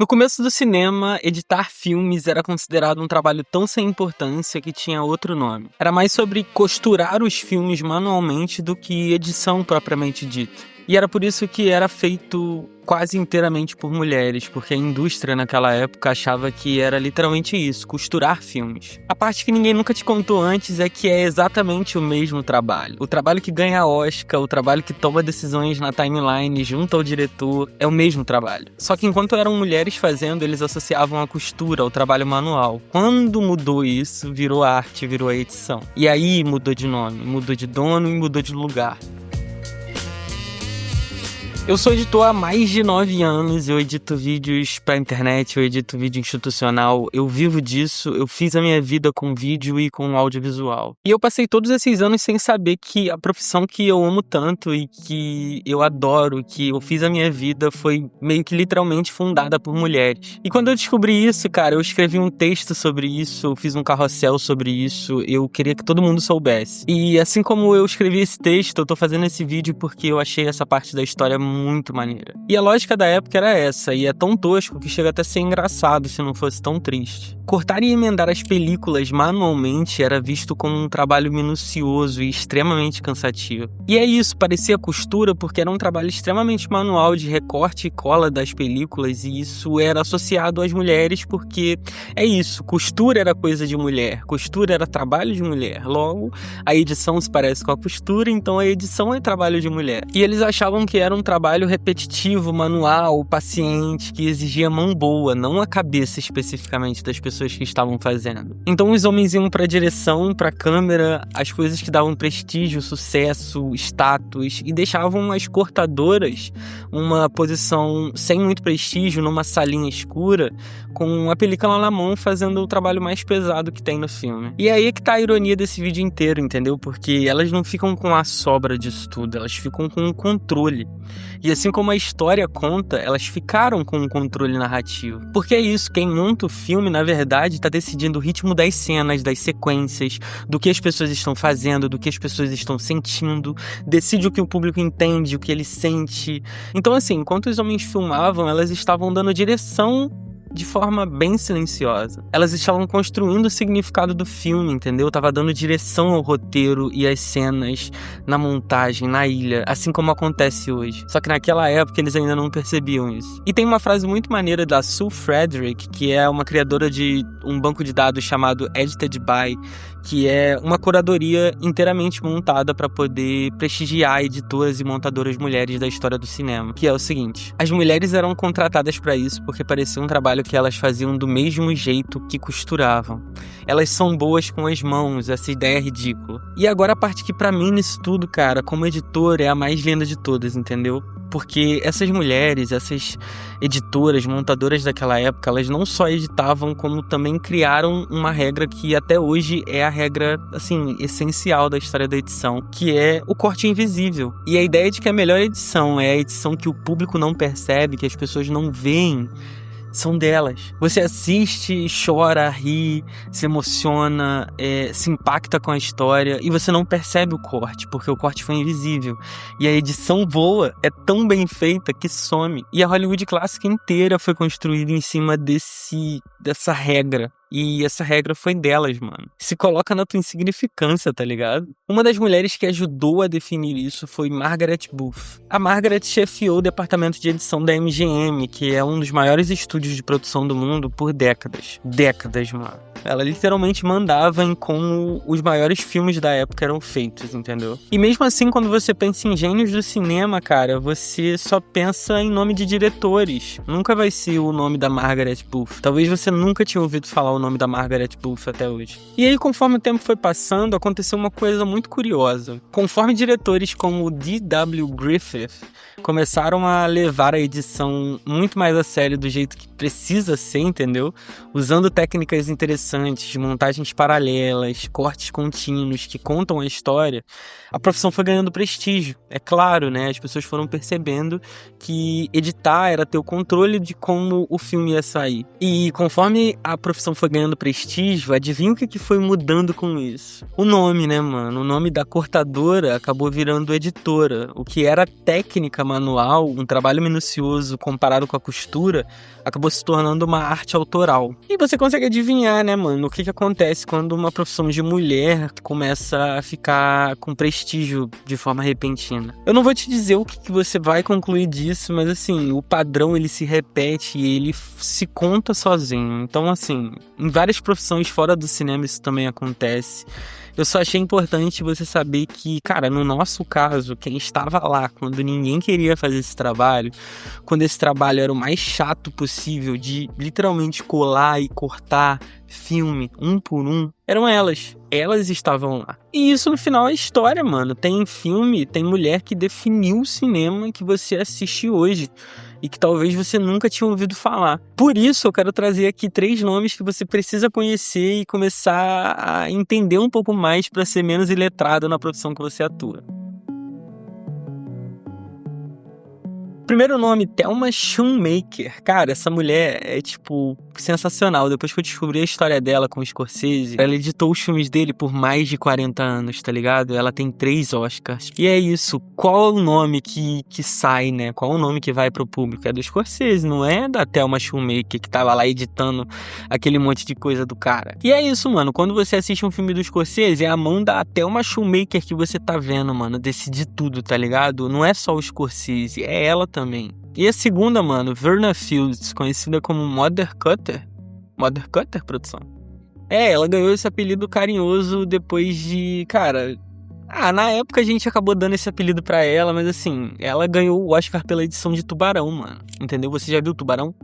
No começo do cinema, editar filmes era considerado um trabalho tão sem importância que tinha outro nome. Era mais sobre costurar os filmes manualmente do que edição propriamente dita. E era por isso que era feito quase inteiramente por mulheres, porque a indústria naquela época achava que era literalmente isso, costurar filmes. A parte que ninguém nunca te contou antes é que é exatamente o mesmo trabalho. O trabalho que ganha Oscar, o trabalho que toma decisões na timeline junto ao diretor, é o mesmo trabalho. Só que enquanto eram mulheres fazendo, eles associavam a costura ao trabalho manual. Quando mudou isso, virou arte, virou a edição. E aí mudou de nome, mudou de dono e mudou de lugar. Eu sou editor há mais de 9 anos, eu edito vídeos pra internet, eu edito vídeo institucional, eu vivo disso, eu fiz a minha vida com vídeo e com audiovisual. E eu passei todos esses anos sem saber que a profissão que eu amo tanto e que eu adoro, que eu fiz a minha vida, foi meio que literalmente fundada por mulheres. E quando eu descobri isso, cara, eu escrevi um texto sobre isso, eu fiz um carrossel sobre isso, eu queria que todo mundo soubesse. E assim como eu escrevi esse texto, eu tô fazendo esse vídeo porque eu achei essa parte da história muito maneira. E a lógica da época era essa, e é tão tosco que chega até a ser engraçado se não fosse tão triste. Cortar e emendar as películas manualmente era visto como um trabalho minucioso e extremamente cansativo. E é isso, parecia costura porque era um trabalho extremamente manual de recorte e cola das películas, e isso era associado às mulheres porque é isso, costura era coisa de mulher, costura era trabalho de mulher, logo a edição se parece com a costura, então a edição é trabalho de mulher. E eles achavam que era um trabalho repetitivo, manual, paciente, que exigia mão boa, não a cabeça especificamente das pessoas que estavam fazendo. Então os homens iam pra direção, pra câmera, as coisas que davam prestígio, sucesso, status, e deixavam as cortadoras uma posição sem muito prestígio, numa salinha escura, com a película na mão, fazendo o trabalho mais pesado que tem no filme. E aí é que tá a ironia desse vídeo inteiro, entendeu? Porque elas não ficam com a sobra disso tudo, elas ficam com o controle. E assim como a história conta, elas ficaram com um controle narrativo. Porque é isso, quem monta o filme, na verdade, tá decidindo o ritmo das cenas, das sequências, do que as pessoas estão fazendo, do que as pessoas estão sentindo, decide o que o público entende, o que ele sente. Então assim, enquanto os homens filmavam, elas estavam dando direção de forma bem silenciosa. Elas estavam construindo o significado do filme, entendeu? Tava dando direção ao roteiro e às cenas, na montagem, na ilha, assim como acontece hoje. Só que naquela época eles ainda não percebiam isso. E tem uma frase muito maneira da Sue Frederick, que é uma criadora de um banco de dados chamado Edited By, que é uma curadoria inteiramente montada para poder prestigiar editoras e montadoras mulheres da história do cinema, que é o seguinte: as mulheres eram contratadas para isso porque parecia um trabalho que elas faziam do mesmo jeito que costuravam. Elas são boas com as mãos, essa ideia é ridícula. E agora a parte que pra mim nisso tudo, cara, como editor, é a mais linda de todas, entendeu? Porque essas mulheres, essas editoras, montadoras daquela época, elas não só editavam, como também criaram uma regra que até hoje é a regra, assim, essencial da história da edição, que é o corte invisível. E a ideia de que a melhor edição é a edição que o público não percebe, que as pessoas não veem, são delas. Você assiste, chora, ri, se emociona, se impacta com a história e você não percebe o corte, porque o corte foi invisível. E a edição boa é tão bem feita que some. E a Hollywood clássica inteira foi construída em cima dessa regra. E essa regra foi delas, mano. Se coloca na tua insignificância, tá ligado? Uma das mulheres que ajudou a definir isso foi Margaret Booth. A Margaret chefiou o departamento de edição da MGM, que é um dos maiores estúdios de produção do mundo, por décadas. Décadas, mano. Ela literalmente mandava em como os maiores filmes da época eram feitos, entendeu? E mesmo assim, quando você pensa em gênios do cinema, cara, você só pensa em nome de diretores. Nunca vai ser o nome da Margaret Booth. Talvez você nunca tinha ouvido falar o nome da Margaret Booth até hoje. E aí, conforme o tempo foi passando, aconteceu uma coisa muito curiosa. Conforme diretores como o D.W. Griffith começaram a levar a edição muito mais a sério do jeito que precisa ser, entendeu? Usando técnicas interessantes, montagens paralelas, cortes contínuos que contam a história, a profissão foi ganhando prestígio. É claro, né? As pessoas foram percebendo que editar era ter o controle de como o filme ia sair. E conforme a profissão foi ganhando prestígio, adivinha o que foi mudando com isso? O nome, né, mano? O nome da cortadora acabou virando editora. O que era técnica manual, um trabalho minucioso comparado com a costura, acabou se tornando uma arte autoral. E você consegue adivinhar, né, mano, o que acontece quando uma profissão de mulher começa a ficar com prestígio de forma repentina. Eu não vou te dizer o que você vai concluir disso, mas assim, o padrão ele se repete e ele se conta sozinho. Então, assim, em várias profissões fora do cinema isso também acontece. Eu só achei importante você saber que, cara, no nosso caso, quem estava lá quando ninguém queria fazer esse trabalho, quando esse trabalho era o mais chato possível de literalmente colar e cortar filme um por um, eram elas. Elas estavam lá. E isso no final é história, mano. Tem filme, tem mulher que definiu o cinema que você assiste hoje e que talvez você nunca tinha ouvido falar. Por isso eu quero trazer aqui 3 nomes que você precisa conhecer e começar a entender um pouco mais para ser menos iletrado na profissão que você atua. Primeiro nome, Thelma Schoonmaker. Cara, essa mulher é, tipo, sensacional. Depois que eu descobri a história dela com o Scorsese, ela editou os filmes dele por mais de 40 anos, tá ligado? Ela tem 3 Oscars. E é isso. Qual é o nome que sai, né? Qual é o nome que vai pro público? É do Scorsese, não é da Thelma Schoonmaker, que tava lá editando aquele monte de coisa do cara. E é isso, mano. Quando você assiste um filme do Scorsese, é a mão da Thelma Schoonmaker que você tá vendo, mano. Decidir tudo, tá ligado? Não é só o Scorsese, é ela também. E a segunda, mano, Verna Fields, conhecida como Mother Cutter. Mother Cutter, produção? É, ela ganhou esse apelido carinhoso depois de, cara... na época a gente acabou dando esse apelido pra ela, mas assim, ela ganhou o Oscar pela edição de Tubarão, mano. Entendeu? Você já viu Tubarão?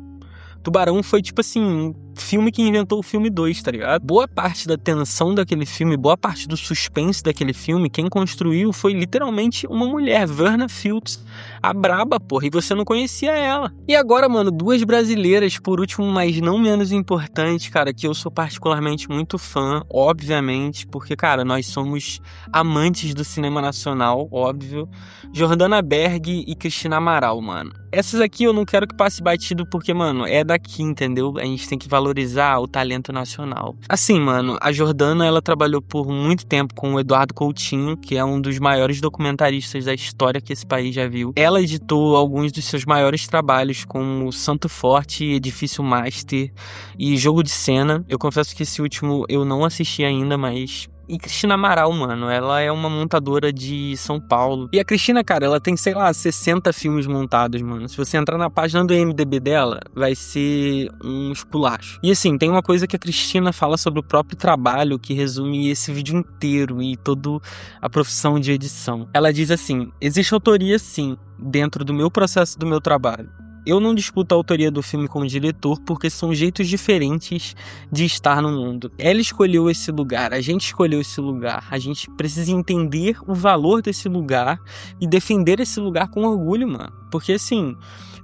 Tubarão foi, tipo assim, um filme que inventou o filme 2, tá ligado? Boa parte da tensão daquele filme, boa parte do suspense daquele filme, quem construiu foi literalmente uma mulher, Verna Fields, a braba, porra, e você não conhecia ela. E agora, mano, 2 brasileiras, por último, mas não menos importante, cara, que eu sou particularmente muito fã, obviamente, porque, cara, nós somos amantes do cinema nacional, óbvio, Jordana Berg e Cristina Amaral, mano. Essas aqui eu não quero que passe batido porque, mano, é daqui, entendeu? A gente tem que valorizar o talento nacional. Assim, mano, a Jordana, ela trabalhou por muito tempo com o Eduardo Coutinho, que é um dos maiores documentaristas da história que esse país já viu. Ela editou alguns dos seus maiores trabalhos, como Santo Forte, Edifício Master e Jogo de Cena. Eu confesso que esse último eu não assisti ainda, mas... E Cristina Amaral, mano, ela é uma montadora de São Paulo. E a Cristina, cara, ela tem, sei lá, 60 filmes montados, mano. Se você entrar na página do IMDb dela, vai ser um esculacho. E assim, tem uma coisa que a Cristina fala sobre o próprio trabalho que resume esse vídeo inteiro e toda a profissão de edição. Ela diz assim: existe autoria, sim, dentro do meu processo do meu trabalho. Eu não disputo a autoria do filme como diretor porque são jeitos diferentes de estar no mundo. Ela escolheu esse lugar, a gente escolheu esse lugar. A gente precisa entender o valor desse lugar e defender esse lugar com orgulho, mano. Porque assim,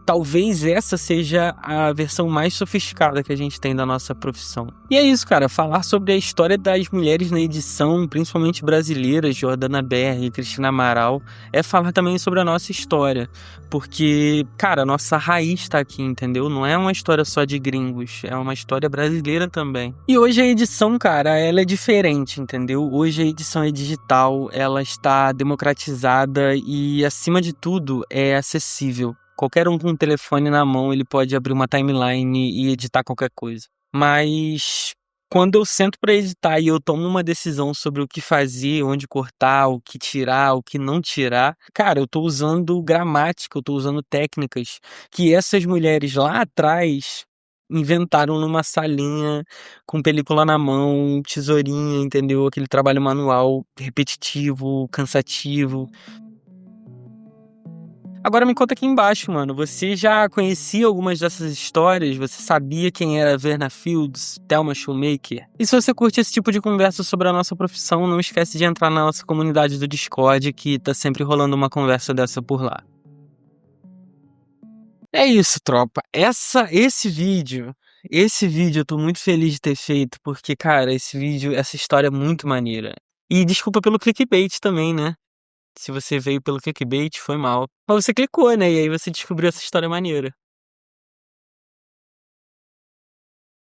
talvez essa seja a versão mais sofisticada que a gente tem da nossa profissão. E é isso, cara. Falar sobre a história das mulheres na edição, principalmente brasileiras, Jordana Berg, Cristina Amaral, é falar também sobre a nossa história. Porque, cara, a nossa raiz tá aqui, entendeu? Não é uma história só de gringos, é uma história brasileira também. E hoje a edição, cara, ela é diferente, entendeu? Hoje a edição é digital, ela está democratizada e, acima de tudo, é acessível. Qualquer um com um telefone na mão, ele pode abrir uma timeline e editar qualquer coisa. Mas quando eu sento para editar e eu tomo uma decisão sobre o que fazer, onde cortar, o que tirar, o que não tirar, cara, eu tô usando gramática, eu tô usando técnicas que essas mulheres lá atrás inventaram numa salinha com película na mão, tesourinha, entendeu? Aquele trabalho manual repetitivo, cansativo. Agora me conta aqui embaixo, mano, você já conhecia algumas dessas histórias? Você sabia quem era Verna Fields, Thelma Schoonmaker? E se você curte esse tipo de conversa sobre a nossa profissão, não esquece de entrar na nossa comunidade do Discord, que tá sempre rolando uma conversa dessa por lá. É isso, tropa. Esse vídeo eu tô muito feliz de ter feito, porque, cara, essa história é muito maneira. E desculpa pelo clickbait também, né? Se você veio pelo clickbait, foi mal. Mas você clicou, né? E aí você descobriu essa história maneira.